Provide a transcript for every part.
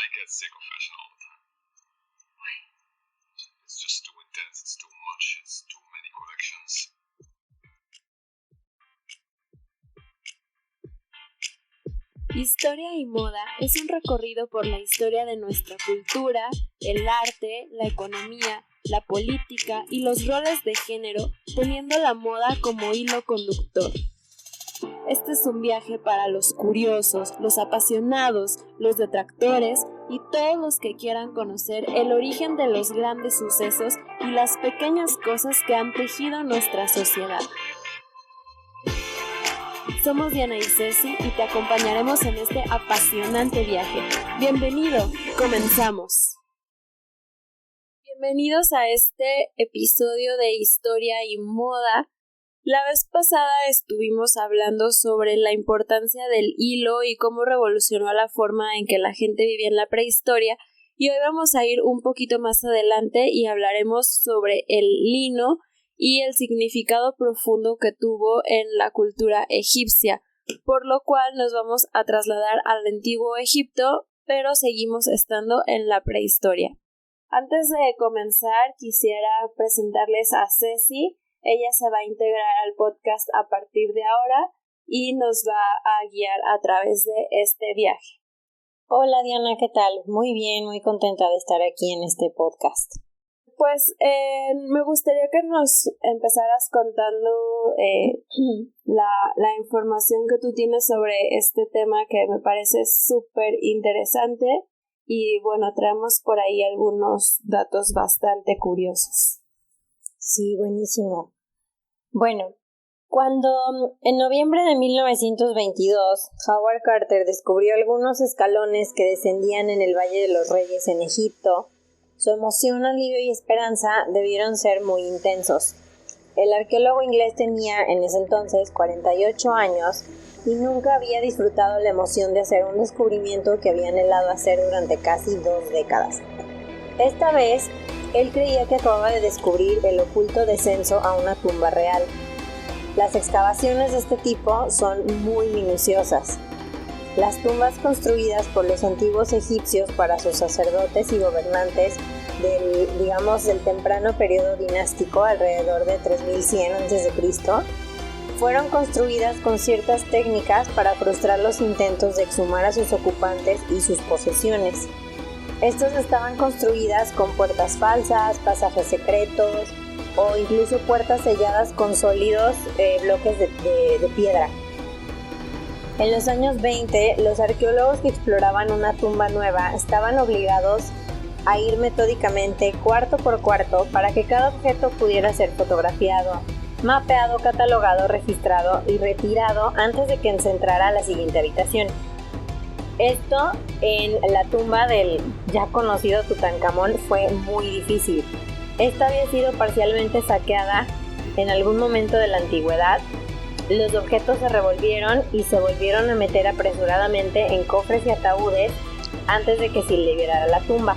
I get sick of fashion all the time. Why? It's just too intense, it's too much, it's too many collections. Historia y moda es un recorrido por la historia de nuestra cultura, el arte, la economía, la política y los roles de género, teniendo la moda como hilo conductor. Este es un viaje para los curiosos, los apasionados, los detractores y todos los que quieran conocer el origen de los grandes sucesos y las pequeñas cosas que han tejido nuestra sociedad. Somos Diana y Ceci y te acompañaremos en este apasionante viaje. ¡Bienvenido! ¡Comenzamos! Bienvenidos a este episodio de Historia y Moda. La vez pasada estuvimos hablando sobre la importancia del hilo y cómo revolucionó la forma en que la gente vivía en la prehistoria, y hoy vamos a ir un poquito más adelante y hablaremos sobre el lino y el significado profundo que tuvo en la cultura egipcia, por lo cual nos vamos a trasladar al antiguo Egipto, pero seguimos estando en la prehistoria. Antes de comenzar, quisiera presentarles a Ceci. Ella se va a integrar al podcast a partir de ahora y nos va a guiar a través de este viaje. Hola Diana, ¿qué tal? Muy bien, muy contenta de estar aquí en este podcast. Pues me gustaría que nos empezaras contando la información que tú tienes sobre este tema, que me parece súper interesante, y bueno, traemos por ahí algunos datos bastante curiosos. Sí, buenísimo. Bueno, cuando en noviembre de 1922 Howard Carter descubrió algunos escalones que descendían en el Valle de los Reyes en Egipto, su emoción, alivio y esperanza debieron ser muy intensos. El arqueólogo inglés tenía en ese entonces 48 años y nunca había disfrutado la emoción de hacer un descubrimiento que había anhelado hacer durante casi 2 décadas. Esta vez, él creía que acababa de descubrir el oculto descenso a una tumba real. Las excavaciones de este tipo son muy minuciosas. Las tumbas construidas por los antiguos egipcios para sus sacerdotes y gobernantes del temprano periodo dinástico, alrededor de 3100 a.C., fueron construidas con ciertas técnicas para frustrar los intentos de exhumar a sus ocupantes y sus posesiones. Estas estaban construidas con puertas falsas, pasajes secretos o incluso puertas selladas con sólidos bloques de piedra. En los años 20, los arqueólogos que exploraban una tumba nueva estaban obligados a ir metódicamente cuarto por cuarto para que cada objeto pudiera ser fotografiado, mapeado, catalogado, registrado y retirado antes de que se entrara a la siguiente habitación. Esto en la tumba del ya conocido Tutankamón fue muy difícil. Esta había sido parcialmente saqueada en algún momento de la antigüedad. Los objetos se revolvieron y se volvieron a meter apresuradamente en cofres y ataúdes antes de que se liberara la tumba.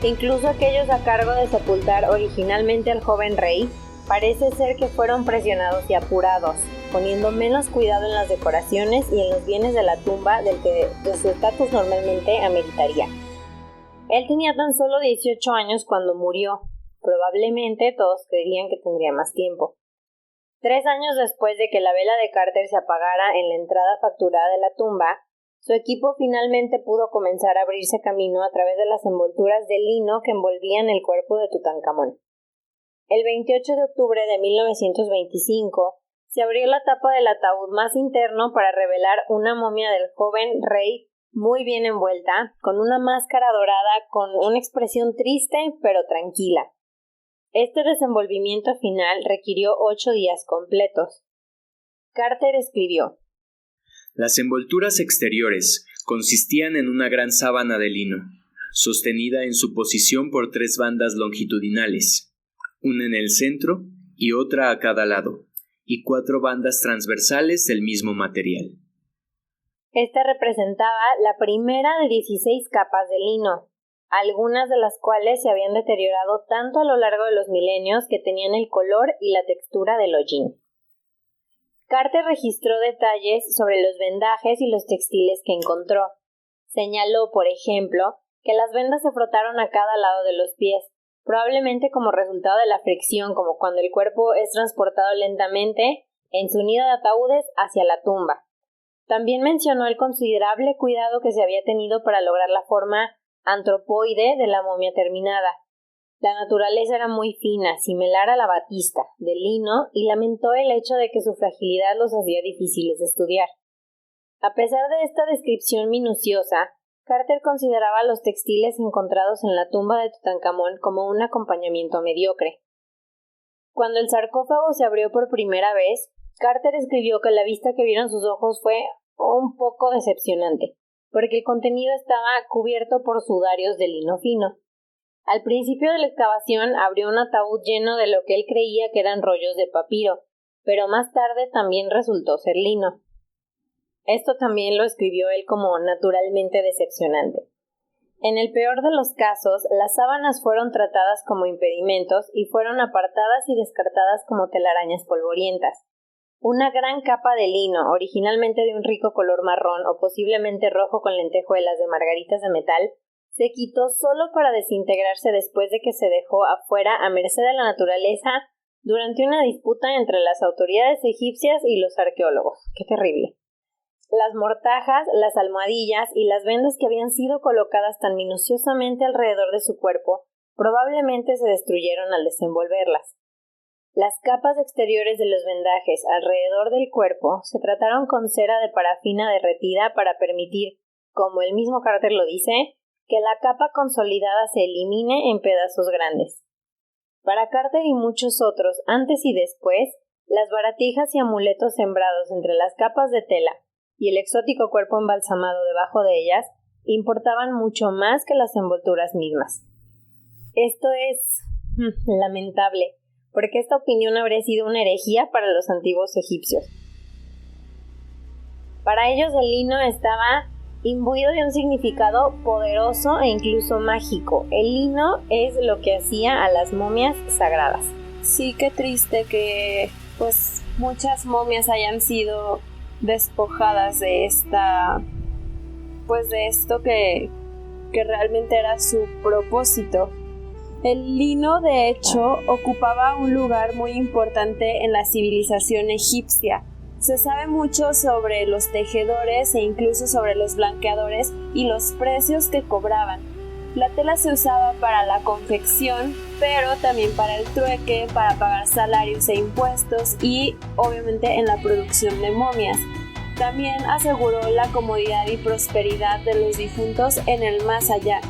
Incluso aquellos a cargo de sepultar originalmente al joven rey, parece ser que fueron presionados y apurados, poniendo menos cuidado en las decoraciones y en los bienes de la tumba del que su estatus normalmente ameritaría. Él tenía tan solo 18 años cuando murió. Probablemente todos creerían que tendría más tiempo. 3 años después de que la vela de Carter se apagara en la entrada facturada de la tumba, su equipo finalmente pudo comenzar a abrirse camino a través de las envolturas de lino que envolvían el cuerpo de Tutankamón. El 28 de octubre de 1925 se abrió la tapa del ataúd más interno para revelar una momia del joven rey muy bien envuelta, con una máscara dorada con una expresión triste pero tranquila. Este desenvolvimiento final requirió 8 días completos. Carter escribió: Las envolturas exteriores consistían en una gran sábana de lino, sostenida en su posición por 3 bandas longitudinales, una en el centro y otra a cada lado, y 4 bandas transversales del mismo material. Esta representaba la primera de 16 capas de lino, algunas de las cuales se habían deteriorado tanto a lo largo de los milenios que tenían el color y la textura del hollín. Carter registró detalles sobre los vendajes y los textiles que encontró. Señaló, por ejemplo, que las vendas se frotaron a cada lado de los pies, probablemente como resultado de la fricción, como cuando el cuerpo es transportado lentamente en su nido de ataúdes hacia la tumba. También mencionó el considerable cuidado que se había tenido para lograr la forma antropoide de la momia terminada. La naturaleza era muy fina, similar a la batista, de lino, y lamentó el hecho de que su fragilidad los hacía difíciles de estudiar. A pesar de esta descripción minuciosa, Carter consideraba los textiles encontrados en la tumba de Tutankamón como un acompañamiento mediocre. Cuando el sarcófago se abrió por primera vez, Carter escribió que la vista que vieron sus ojos fue un poco decepcionante, porque el contenido estaba cubierto por sudarios de lino fino. Al principio de la excavación abrió un ataúd lleno de lo que él creía que eran rollos de papiro, pero más tarde también resultó ser lino. Esto también lo escribió él como naturalmente decepcionante. En el peor de los casos, las sábanas fueron tratadas como impedimentos y fueron apartadas y descartadas como telarañas polvorientas. Una gran capa de lino, originalmente de un rico color marrón o posiblemente rojo con lentejuelas de margaritas de metal, se quitó solo para desintegrarse después de que se dejó afuera a merced de la naturaleza durante una disputa entre las autoridades egipcias y los arqueólogos. ¡Qué terrible! Las mortajas, las almohadillas y las vendas que habían sido colocadas tan minuciosamente alrededor de su cuerpo probablemente se destruyeron al desenvolverlas. Las capas exteriores de los vendajes alrededor del cuerpo se trataron con cera de parafina derretida para permitir, como el mismo Carter lo dice, que la capa consolidada se elimine en pedazos grandes. Para Carter y muchos otros, antes y después, las baratijas y amuletos sembrados entre las capas de tela y el exótico cuerpo embalsamado debajo de ellas importaban mucho más que las envolturas mismas. Esto es lamentable, porque esta opinión habría sido una herejía para los antiguos egipcios. Para ellos el lino estaba imbuido de un significado poderoso e incluso mágico. El lino es lo que hacía a las momias sagradas. Sí, qué triste que pues muchas momias hayan sido despojadas de esta, pues de esto que realmente era su propósito. El lino, de hecho, ocupaba un lugar muy importante en la civilización egipcia. Se sabe mucho sobre los tejedores e incluso sobre los blanqueadores y los precios que cobraban. La tela se usaba para la confección, pero también para el trueque, para pagar salarios e impuestos y, obviamente, en la producción de momias. También aseguró la comodidad y prosperidad de los difuntos en el más allá.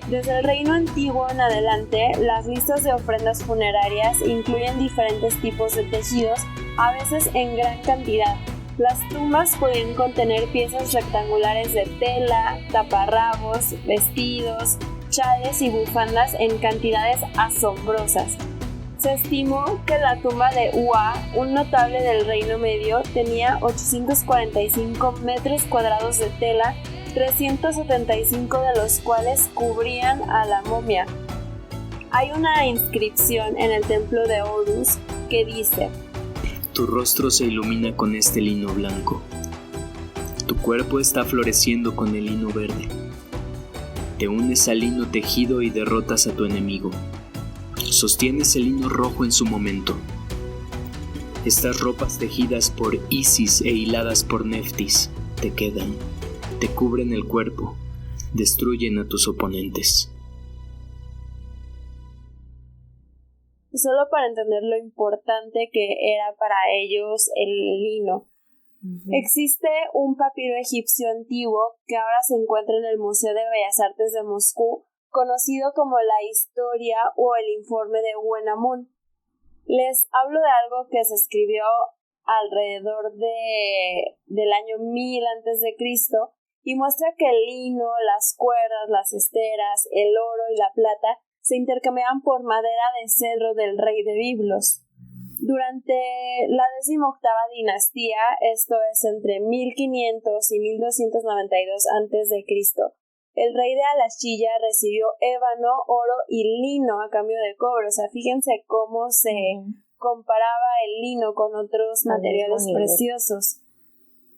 Desde el reino antiguo en adelante, las listas de ofrendas funerarias incluyen diferentes tipos de tejidos, a veces en gran cantidad. Las tumbas podían contener piezas rectangulares de tela, taparrabos, vestidos, chales y bufandas en cantidades asombrosas. Se estimó que la tumba de Ua, un notable del Reino Medio, tenía 845 metros cuadrados de tela, 375 de los cuales cubrían a la momia. Hay una inscripción en el templo de Horus que dice: Tu rostro se ilumina con este lino blanco. Tu cuerpo está floreciendo con el lino verde. Te unes al lino tejido y derrotas a tu enemigo. Sostienes el lino rojo en su momento. Estas ropas tejidas por Isis e hiladas por Neftis te quedan, te cubren el cuerpo, destruyen a tus oponentes. Solo para entender lo importante que era para ellos el lino. Existe un papiro egipcio antiguo que ahora se encuentra en el Museo de Bellas Artes de Moscú, conocido como la Historia o el Informe de Uenamun. Les hablo de algo que se escribió alrededor del año 1000 a.C. y muestra que el lino, las cuerdas, las esteras, el oro y la plata se intercambiaban por madera de cedro del rey de Biblos. Durante la 18ª dinastía, esto es entre 1500 y 1292 a.C., el rey de Alashilla recibió ébano, oro y lino a cambio de cobre. O sea, fíjense cómo se comparaba el lino con otros materiales preciosos.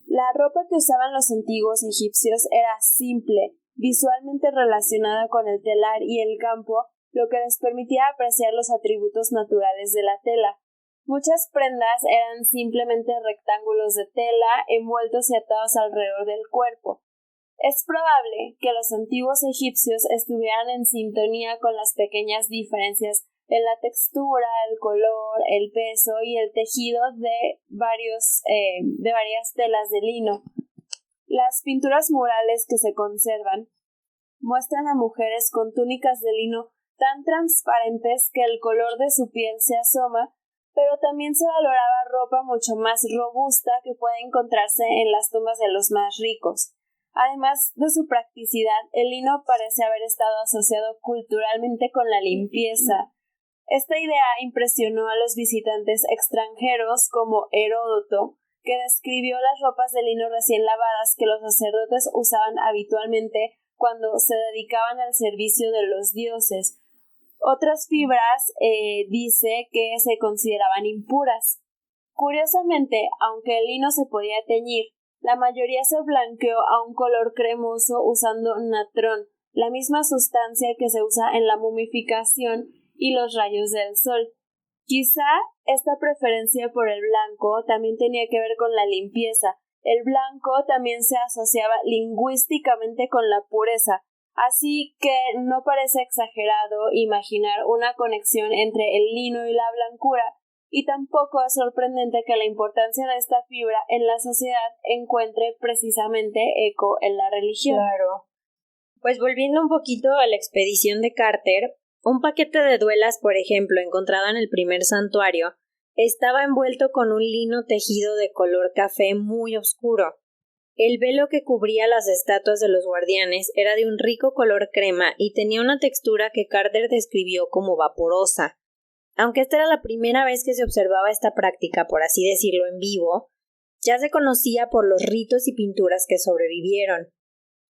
La ropa que usaban los antiguos egipcios era simple, visualmente relacionada con el telar y el campo, lo que les permitía apreciar los atributos naturales de la tela. Muchas prendas eran simplemente rectángulos de tela envueltos y atados alrededor del cuerpo. Es probable que los antiguos egipcios estuvieran en sintonía con las pequeñas diferencias en la textura, el color, el peso y el tejido de varias telas de lino. Las pinturas murales que se conservan muestran a mujeres con túnicas de lino tan transparentes que el color de su piel se asoma, pero también se valoraba ropa mucho más robusta que puede encontrarse en las tumbas de los más ricos. Además de su practicidad, el lino parece haber estado asociado culturalmente con la limpieza. Esta idea impresionó a los visitantes extranjeros como Heródoto, que describió las ropas de lino recién lavadas que los sacerdotes usaban habitualmente cuando se dedicaban al servicio de los dioses. Otras fibras dice que se consideraban impuras. Curiosamente, aunque el lino se podía teñir, la mayoría se blanqueó a un color cremoso usando natrón, la misma sustancia que se usa en la momificación y los rayos del sol. Quizá esta preferencia por el blanco también tenía que ver con la limpieza. El blanco también se asociaba lingüísticamente con la pureza, así que no parece exagerado imaginar una conexión entre el lino y la blancura, y tampoco es sorprendente que la importancia de esta fibra en la sociedad encuentre precisamente eco en la religión. Claro. Pues volviendo un poquito a la expedición de Carter, un paquete de duelas, por ejemplo, encontrado en el primer santuario, estaba envuelto con un lino tejido de color café muy oscuro. El velo que cubría las estatuas de los guardianes era de un rico color crema y tenía una textura que Carter describió como vaporosa. Aunque esta era la primera vez que se observaba esta práctica, por así decirlo, en vivo, ya se conocía por los ritos y pinturas que sobrevivieron.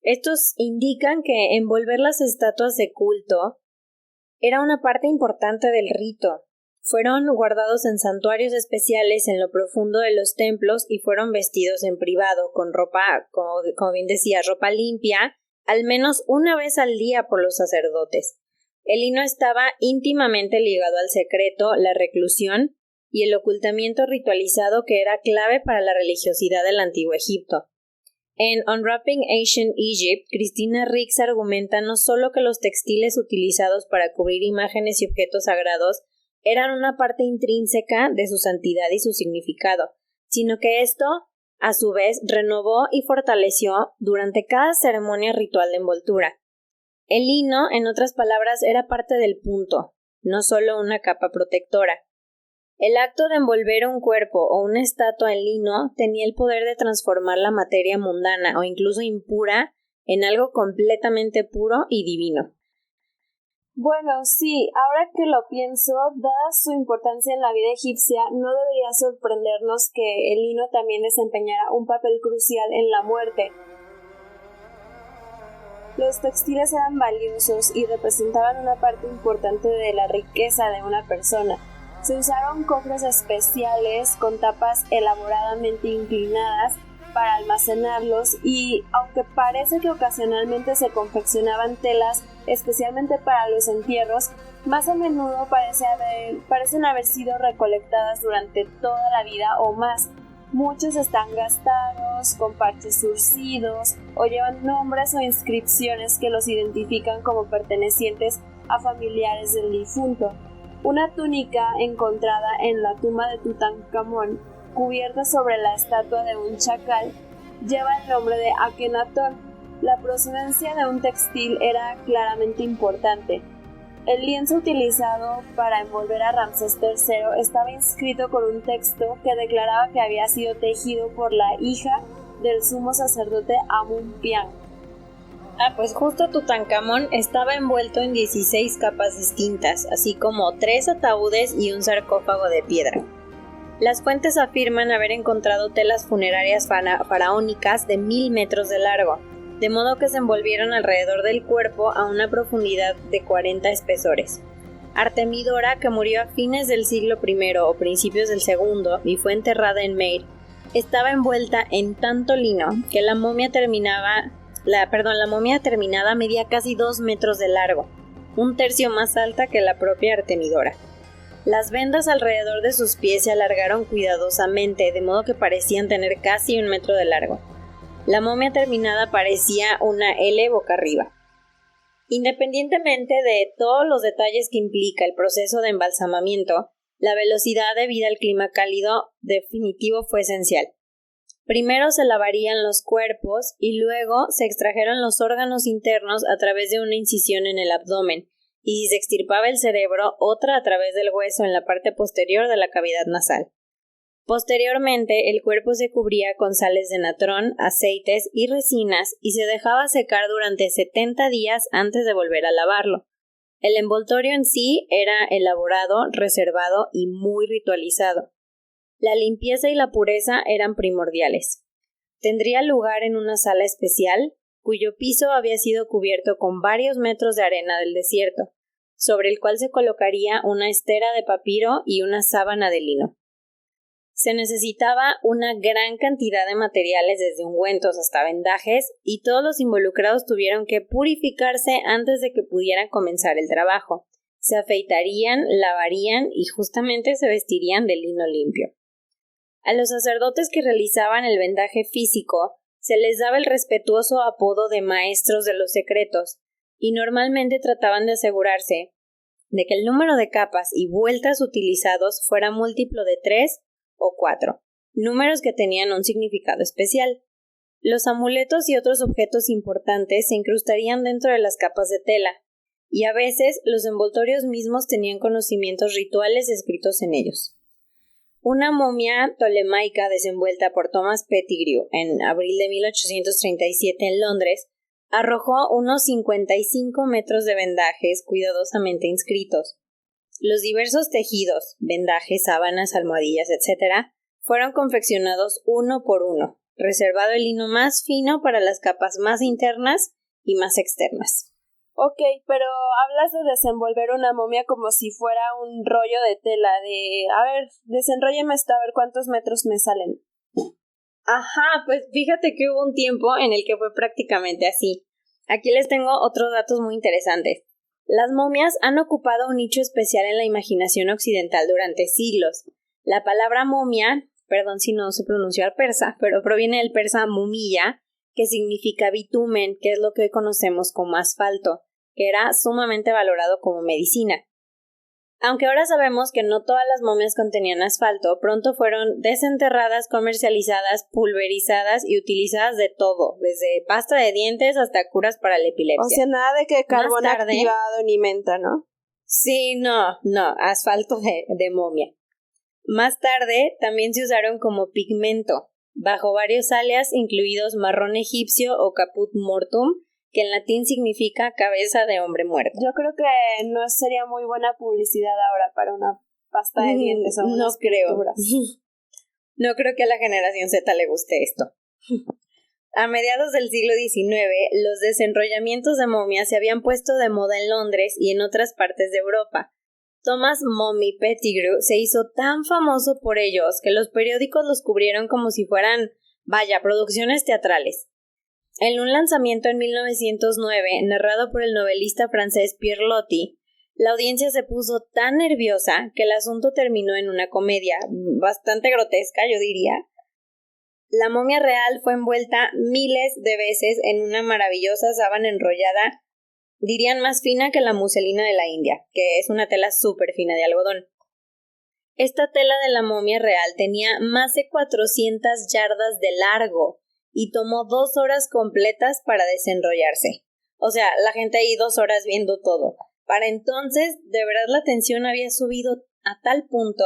Estos indican que envolver las estatuas de culto era una parte importante del rito. Fueron guardados en santuarios especiales en lo profundo de los templos y fueron vestidos en privado con ropa, como bien decía, ropa limpia, al menos una vez al día por los sacerdotes. El lino estaba íntimamente ligado al secreto, la reclusión y el ocultamiento ritualizado que era clave para la religiosidad del Antiguo Egipto. En Unwrapping Ancient Egypt, Christina Ricks argumenta no solo que los textiles utilizados para cubrir imágenes y objetos sagrados eran una parte intrínseca de su santidad y su significado, sino que esto, a su vez, renovó y fortaleció durante cada ceremonia ritual de envoltura. El lino, en otras palabras, era parte del punto, no solo una capa protectora. El acto de envolver un cuerpo o una estatua en lino tenía el poder de transformar la materia mundana o incluso impura en algo completamente puro y divino. Bueno, sí, ahora que lo pienso, dada su importancia en la vida egipcia, no debería sorprendernos que el lino también desempeñara un papel crucial en la muerte. Los textiles eran valiosos y representaban una parte importante de la riqueza de una persona. Se usaron cofres especiales con tapas elaboradamente inclinadas para almacenarlos y, aunque parece que ocasionalmente se confeccionaban telas especialmente para los entierros, más a menudo parecen haber sido recolectadas durante toda la vida o más. Muchos están gastados, con parches surcidos o llevan nombres o inscripciones que los identifican como pertenecientes a familiares del difunto. Una túnica encontrada en la tumba de Tutankamón, cubierta sobre la estatua de un chacal, lleva el nombre de Akenatón. La procedencia de un textil era claramente importante. El lienzo utilizado para envolver a Ramsés III estaba inscrito con un texto que declaraba que había sido tejido por la hija del sumo sacerdote Amun-Pian. Pues justo Tutankamón estaba envuelto en 16 capas distintas, así como 3 ataúdes y un sarcófago de piedra. Las fuentes afirman haber encontrado telas funerarias faraónicas de 1000 metros de largo, de modo que se envolvieron alrededor del cuerpo a una profundidad de 40 espesores. Artemidora, que murió a fines del siglo I o principios del II y fue enterrada en Meir, estaba envuelta en tanto lino que la momia terminada medía casi 2 metros de largo, 1/3 más alta que la propia Artemidora. Las vendas alrededor de sus pies se alargaron cuidadosamente, de modo que parecían tener casi 1 metro de largo. La momia terminada parecía una L boca arriba. Independientemente de todos los detalles que implica el proceso de embalsamamiento, la velocidad debida al clima cálido definitivo fue esencial. Primero se lavarían los cuerpos y luego se extrajeron los órganos internos a través de una incisión en el abdomen, y si se extirpaba el cerebro, otra a través del hueso en la parte posterior de la cavidad nasal. Posteriormente, el cuerpo se cubría con sales de natrón, aceites y resinas y se dejaba secar durante 70 días antes de volver a lavarlo. El envoltorio en sí era elaborado, reservado y muy ritualizado. La limpieza y la pureza eran primordiales. Tendría lugar en una sala especial, cuyo piso había sido cubierto con varios metros de arena del desierto, sobre el cual se colocaría una estera de papiro y una sábana de lino. Se necesitaba una gran cantidad de materiales, desde ungüentos hasta vendajes, y todos los involucrados tuvieron que purificarse antes de que pudieran comenzar el trabajo. Se afeitarían, lavarían y justamente se vestirían de lino limpio. A los sacerdotes que realizaban el vendaje físico se les daba el respetuoso apodo de maestros de los secretos, y normalmente trataban de asegurarse de que el número de capas y vueltas utilizados fuera múltiplo de 3 o 4, números que tenían un significado especial. Los amuletos y otros objetos importantes se incrustarían dentro de las capas de tela, y a veces los envoltorios mismos tenían conocimientos rituales escritos en ellos. Una momia tolemaica desenvuelta por Thomas Pettigrew en abril de 1837 en Londres arrojó unos 55 metros de vendajes cuidadosamente inscritos. Los diversos tejidos, vendajes, sábanas, almohadillas, etc., fueron confeccionados uno por uno, reservado el lino más fino para las capas más internas y más externas. Ok, pero hablas de desenvolver una momia como si fuera un rollo de tela, desenrólleme esto, a ver cuántos metros me salen. Ajá, pues fíjate que hubo un tiempo en el que fue prácticamente así. Aquí les tengo otros datos muy interesantes. Las momias han ocupado un nicho especial en la imaginación occidental durante siglos. La palabra momia, perdón si no sé pronunciar persa, pero proviene del persa mumilla, que significa bitumen, que es lo que hoy conocemos como asfalto, que era sumamente valorado como medicina. Aunque ahora sabemos que no todas las momias contenían asfalto, pronto fueron desenterradas, comercializadas, pulverizadas y utilizadas de todo, desde pasta de dientes hasta curas para la epilepsia. O sea, nada de que carbón activado ni menta, ¿no? Sí, no, asfalto de momia. Más tarde también se usaron como pigmento, bajo varios alias, incluidos marrón egipcio o caput mortuum, que en latín significa cabeza de hombre muerto. Yo creo que no sería muy buena publicidad ahora para una pasta de dientes o unas pinturas. No creo que a la generación Z le guste esto. A mediados del siglo XIX, los desenrollamientos de momias se habían puesto de moda en Londres y en otras partes de Europa. Thomas Mommy Pettigrew se hizo tan famoso por ellos que los periódicos los cubrieron como si fueran, producciones teatrales. En un lanzamiento en 1909, narrado por el novelista francés Pierre Loti, la audiencia se puso tan nerviosa que el asunto terminó en una comedia, bastante grotesca, yo diría. La momia real fue envuelta miles de veces en una maravillosa sábana enrollada, dirían más fina que la muselina de la India, que es una tela súper fina de algodón. Esta tela de la momia real tenía más de 400 yardas de largo y tomó 2 horas completas para desenrollarse. O sea, la gente ahí 2 horas viendo todo. Para entonces, de verdad la tensión había subido a tal punto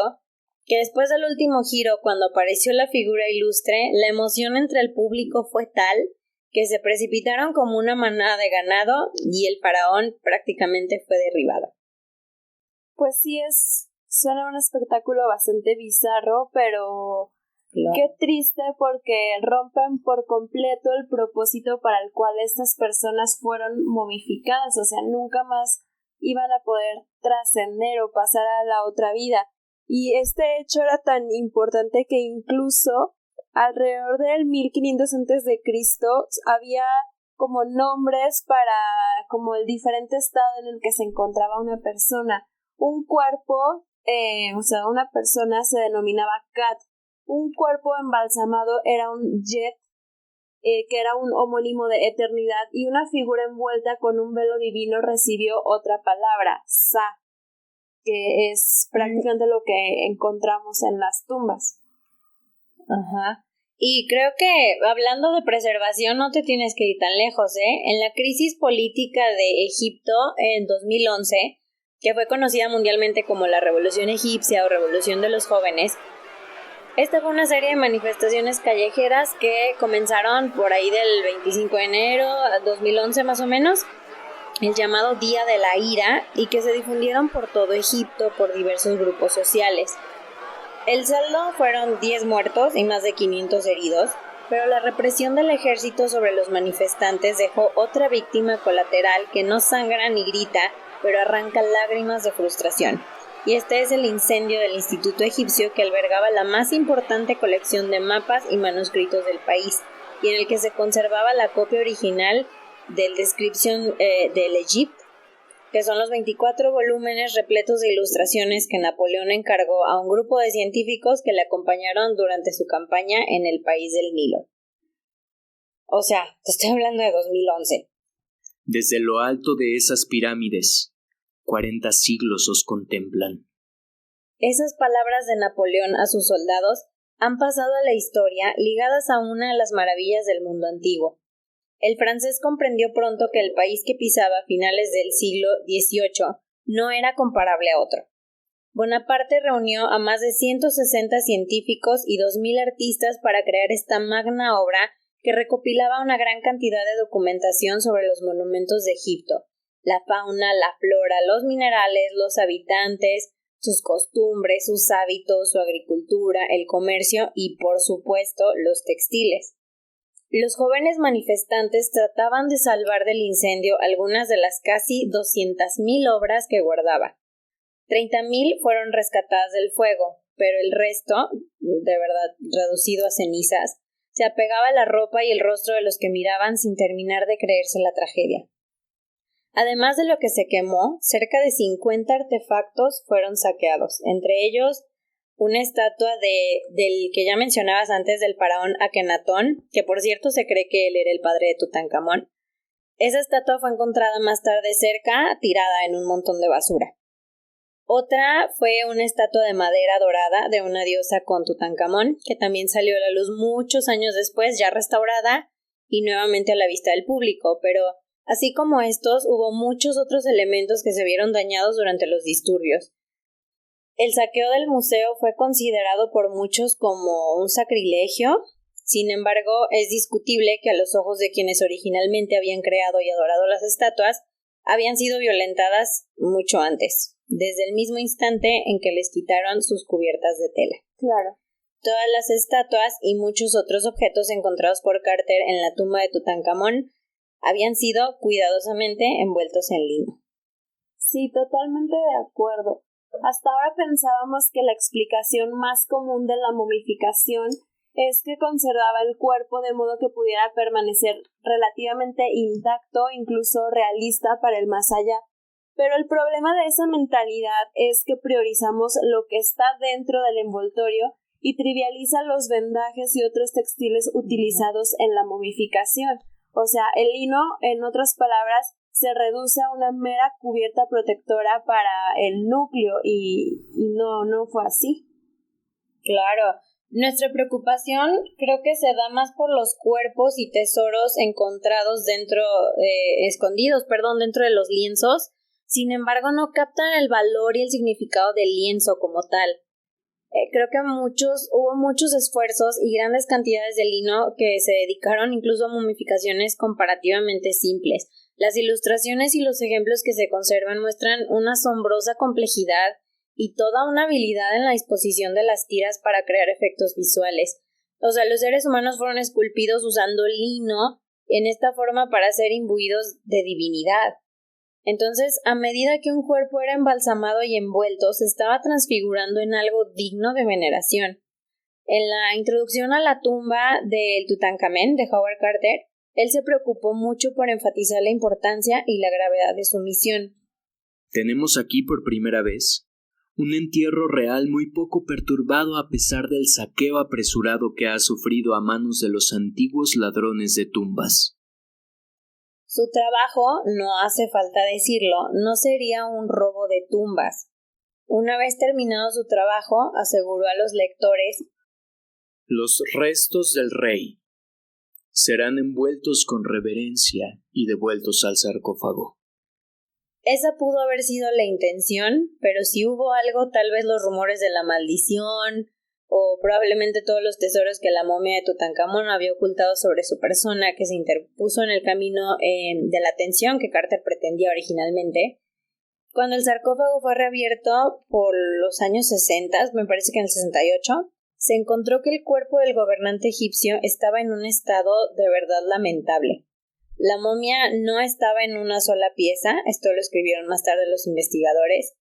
que después del último giro, cuando apareció la figura ilustre, la emoción entre el público fue tal que se precipitaron como una manada de ganado y el faraón prácticamente fue derribado. Pues sí, suena un espectáculo bastante bizarro, pero qué triste porque rompen por completo el propósito para el cual estas personas fueron momificadas, o sea, nunca más iban a poder trascender o pasar a la otra vida. Y este hecho era tan importante que incluso alrededor del 1500 a.C. había como nombres para como el diferente estado en el que se encontraba una persona. Un cuerpo, una persona se denominaba Kat. Un cuerpo embalsamado era un Jet, que era un homónimo de eternidad, y una figura envuelta con un velo divino recibió otra palabra, Sa, que es prácticamente lo que encontramos en las tumbas. Ajá. Y creo que hablando de preservación no te tienes que ir tan lejos, ¿eh? En la crisis política de Egipto en 2011, que fue conocida mundialmente como la Revolución Egipcia o Revolución de los Jóvenes, esta fue una serie de manifestaciones callejeras que comenzaron por ahí del 25 de enero de 2011 más o menos, el llamado Día de la Ira, y que se difundieron por todo Egipto por diversos grupos sociales. El saldo fueron 10 muertos y más de 500 heridos, pero la represión del ejército sobre los manifestantes dejó otra víctima colateral que no sangra ni grita, pero arranca lágrimas de frustración. Y este es el incendio del Instituto Egipcio, que albergaba la más importante colección de mapas y manuscritos del país, y en el que se conservaba la copia original del Description del Egypt, que son los 24 volúmenes repletos de ilustraciones que Napoleón encargó a un grupo de científicos que le acompañaron durante su campaña en el país del Nilo. O sea, te estoy hablando de 2011. Desde lo alto de esas pirámides, 40 siglos os contemplan. Esas palabras de Napoleón a sus soldados han pasado a la historia ligadas a una de las maravillas del mundo antiguo. El francés comprendió pronto que el país que pisaba a finales del siglo XVIII no era comparable a otro. Bonaparte reunió a más de 160 científicos y 2000 artistas para crear esta magna obra que recopilaba una gran cantidad de documentación sobre los monumentos de Egipto, la fauna, la flora, los minerales, los habitantes, sus costumbres, sus hábitos, su agricultura, el comercio y, por supuesto, los textiles. Los jóvenes manifestantes trataban de salvar del incendio algunas de las casi 200,000 obras que guardaba. 30,000 fueron rescatadas del fuego, pero el resto, de verdad reducido a cenizas, se apegaba a la ropa y el rostro de los que miraban sin terminar de creerse la tragedia. Además de lo que se quemó, cerca de 50 artefactos fueron saqueados, entre ellos una estatua del que ya mencionabas antes, del faraón Akenatón, que por cierto se cree que él era el padre de Tutankamón. Esa estatua fue encontrada más tarde cerca, tirada en un montón de basura. Otra fue una estatua de madera dorada de una diosa con Tutankamón, que también salió a la luz muchos años después, ya restaurada y nuevamente a la vista del público, pero así como estos, hubo muchos otros elementos que se vieron dañados durante los disturbios. El saqueo del museo fue considerado por muchos como un sacrilegio. Sin embargo, es discutible que a los ojos de quienes originalmente habían creado y adorado las estatuas, habían sido violentadas mucho antes, desde el mismo instante en que les quitaron sus cubiertas de tela. Claro. Todas las estatuas y muchos otros objetos encontrados por Carter en la tumba de Tutankamón habían sido cuidadosamente envueltos en lino. Sí, totalmente de acuerdo. Hasta ahora pensábamos que la explicación más común de la momificación es que conservaba el cuerpo de modo que pudiera permanecer relativamente intacto, incluso realista para el más allá. Pero el problema de esa mentalidad es que priorizamos lo que está dentro del envoltorio y trivializa los vendajes y otros textiles utilizados en la momificación. O sea, el lino, en otras palabras, se reduce a una mera cubierta protectora para el núcleo y no fue así. Claro, nuestra preocupación creo que se da más por los cuerpos y tesoros encontrados escondidos dentro de los lienzos. Sin embargo, no captan el valor y el significado del lienzo como tal. Creo que hubo muchos esfuerzos y grandes cantidades de lino que se dedicaron incluso a momificaciones comparativamente simples. Las ilustraciones y los ejemplos que se conservan muestran una asombrosa complejidad y toda una habilidad en la disposición de las tiras para crear efectos visuales. O sea, los seres humanos fueron esculpidos usando lino en esta forma para ser imbuidos de divinidad. Entonces, a medida que un cuerpo era embalsamado y envuelto, se estaba transfigurando en algo digno de veneración. En la introducción a la tumba del Tutankamón de Howard Carter, él se preocupó mucho por enfatizar la importancia y la gravedad de su misión. Tenemos aquí por primera vez un entierro real muy poco perturbado a pesar del saqueo apresurado que ha sufrido a manos de los antiguos ladrones de tumbas. Su trabajo, no hace falta decirlo, no sería un robo de tumbas. Una vez terminado su trabajo, aseguró a los lectores: los restos del rey serán envueltos con reverencia y devueltos al sarcófago. Esa pudo haber sido la intención, pero si hubo algo, tal vez los rumores de la maldición, o probablemente todos los tesoros que la momia de Tutankamón había ocultado sobre su persona, que se interpuso en el camino de la atención que Carter pretendía originalmente. Cuando el sarcófago fue reabierto por los años 60, me parece que en el 68, se encontró que el cuerpo del gobernante egipcio estaba en un estado de verdad lamentable. La momia no estaba en una sola pieza, esto lo escribieron más tarde los investigadores.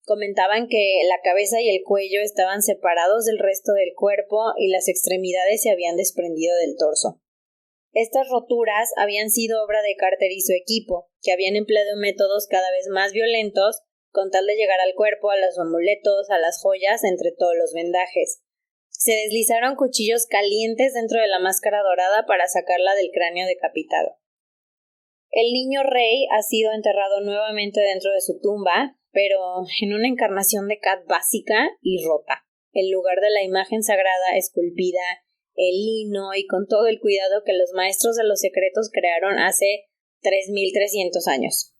Comentaban que la cabeza y el cuello estaban separados del resto del cuerpo y las extremidades se habían desprendido del torso. Estas roturas habían sido obra de Carter y su equipo, que habían empleado métodos cada vez más violentos con tal de llegar al cuerpo, a los amuletos, a las joyas, entre todos los vendajes. Se deslizaron cuchillos calientes dentro de la máscara dorada para sacarla del cráneo decapitado. El niño rey ha sido enterrado nuevamente dentro de su tumba, pero en una encarnación de Kat básica y rota, en lugar de la imagen sagrada esculpida, el lino y con todo el cuidado que los maestros de los secretos crearon hace 3.300 años.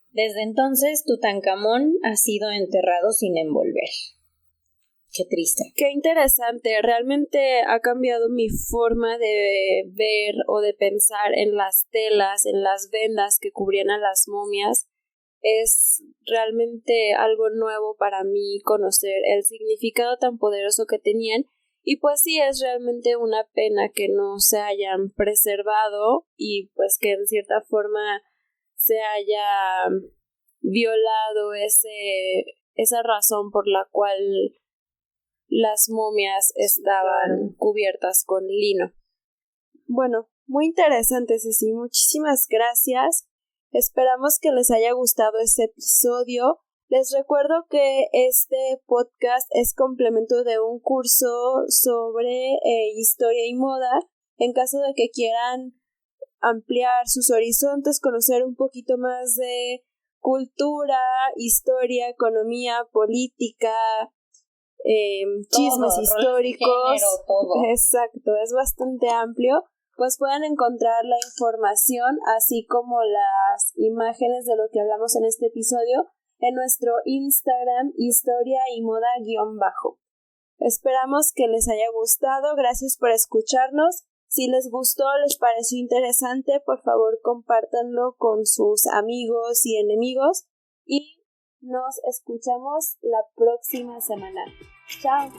Desde entonces, Tutankamón ha sido enterrado sin envolver. Qué triste. Qué interesante. Realmente ha cambiado mi forma de ver o de pensar en las telas, en las vendas que cubrían a las momias. Es realmente algo nuevo para mí conocer el significado tan poderoso que tenían. Y pues sí, es realmente una pena que no se hayan preservado y pues que en cierta forma se haya violado esa razón por la cual las momias estaban cubiertas con lino. Bueno, muy interesante, Ceci. Muchísimas gracias. Esperamos que les haya gustado este episodio. Les recuerdo que este podcast es complemento de un curso sobre historia y moda. En caso de que quieran ampliar sus horizontes, conocer un poquito más de cultura, historia, economía, política, chismes históricos, género, todo. Exacto, es bastante amplio, pues pueden encontrar la información así como las imágenes de lo que hablamos en este episodio en nuestro Instagram, historia y moda _. Esperamos que les haya gustado, gracias por escucharnos. Si les gustó, les pareció interesante, por favor compártanlo con sus amigos y enemigos y nos escuchamos la próxima semana. ¡Chao!